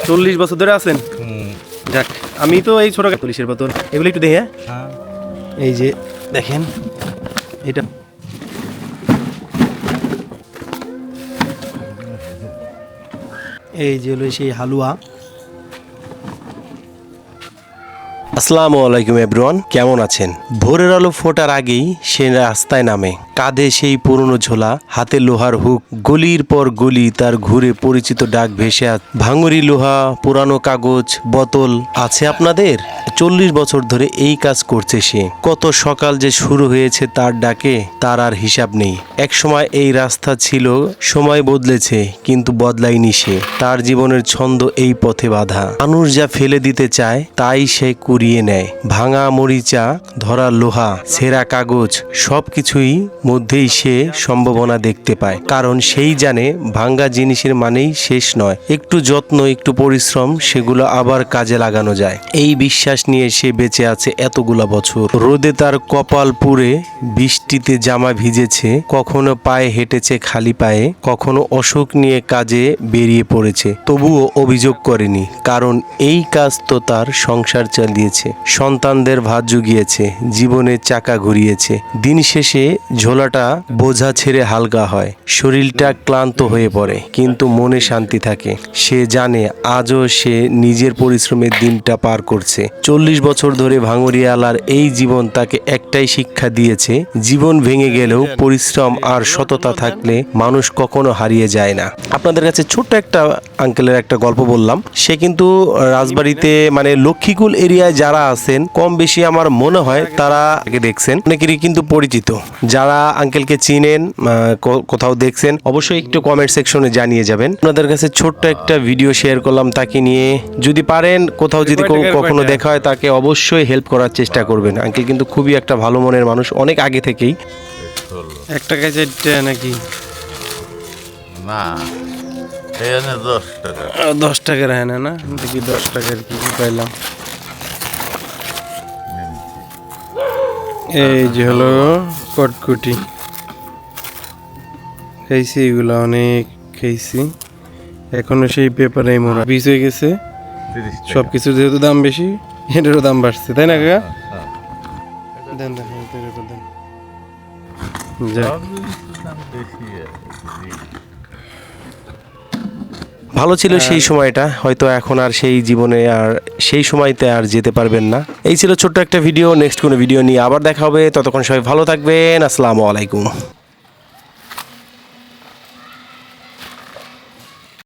40 বছর ধরে আছেন? যাক, আমি তো এই ছোট 40-এর বোতল এগুলো একটু দেখে। এই যে দেখেন এটা এই যে হলো সেই হালুয়া। আসসালামু আলাইকুম এভরিওয়ান, কেমন আছেন? ভোরের আলো ফোটার আগেই সে রাস্তায় নামে, কাঁধে সেই পুরনো ঝোলা, হাতে লোহার হুক, গলির পর গলি তার ঘুরে পরিচিত ডাক ভেসে ভাঙুরি লোহা, পুরানো কাগজ, বোতল আছে আপনাদের? 40 বছর ধরে এই কাজ করছে সে। কত সকাল যে শুরু হয়েছে তার ডাকে, তার আর হিসাব নেই। এক সময় এই রাস্তা ছিল, সময় বদলেছে কিন্তু বদলায়নি সে। তার জীবনের ছন্দ এই পথে বাঁধা। মানুষ যা ফেলে দিতে চায় তাই সে কুড়িয়ে নেয়। ভাঙা মরিচা, ধরা লোহা, ছেঁড়া কাগজ, সবকিছুই মধ্যেই সে সম্ভাবনা দেখতে পায়। কারণ সেই জানে ভাঙ্গা জিনিসের মানেই শেষ নয়, একটু যত্ন, একটু পরিশ্রম, সেগুলো আবার কাজে লাগানো যায়। এই বিশ্বাস নিয়ে সে বেঁচে আছে এতগুলা বছর। রোদে তার কপাল পুড়ে, বৃষ্টিতে জামা ভিজেছে, কখনো পায়ে হেঁটেছে খালি পায়ে, কখনো অসুখ নিয়ে কাজে বেরিয়ে পড়েছে, তবুও অভিযোগ করেনি। কারণ এই কাজ তো তার সংসার চালিয়েছে, সন্তানদের ভাত জুগিয়েছে, জীবনের চাকা ঘুরিয়েছে। দিন শেষে ঝোলাটা বোঝা ছেড়ে হালকা হয়, শরীরটা ক্লান্ত হয়ে পড়ে, কিন্তু মনে শান্তি থাকে। সে জানে আজও সে নিজের পরিশ্রমের দিনটা পার করছে। 40 বছর ধরে ভাঙুরিয়ালার এই জীবন তাকে একটাই শিক্ষা দিয়েছে, জীবন ভেঙে গেলেও পরিশ্রম আর সততা থাকলে মানুষ কখনো হারিয়ে যায় না। আপনাদের কাছে ছোট্ট একটা আঙ্কেলের একটা গল্প বললাম। সে কিন্তু রাজবাড়িতে মানে লক্ষ্মীকুল এরিয়ায় যারা আছেন কম বেশি আমার মনে হয় তারা আগে দেখছেন, অনেকেরই কিন্তু পরিচিত। যারা আঙ্কেলকে চিনেন, কোথাও দেখছেন, অবশ্যই একটু কমেন্ট সেকশনে জানিয়ে যাবেন। আপনাদের কাছে ছোট্ট একটা ভিডিও শেয়ার করলাম তাকে নিয়ে। যদি পারেন, কোথাও যদি কখনো দেখা হয়, তাকে অবশ্যই হেল্প করার চেষ্টা করবেন। আঙ্কেল কিন্তু খুবই একটা ভালো মনের মানুষ, অনেক আগে থেকেই। 1 টাকায় 4টা নাকি? না, 10 টাকার হয় না? দেখি 10 টাকার কি পাইলাম। এই যে হলো কটকুটি, খাইছি এগুলো, অনেক খাইছি। এখনো সেই পেপারে মোড়া বীজ হয়ে গেছে। সবকিছুর যেহেতু দাম বেশি, এটারও দাম বাড়ছে, তাই না কাকা? দেন দেন দেন। ভালো ছিল সেই সময়টা, হয়তো এখন আর সেই জীবনে আর সেই সময়তে আর যেতে পারবেন না। এই ছিল ছোট্ট একটা ভিডিও। নেক্সট কোনো ভিডিও নিয়ে আবার দেখা হবে, ততক্ষণ সবাই ভালো থাকবেন। আসসালামু আলাইকুম।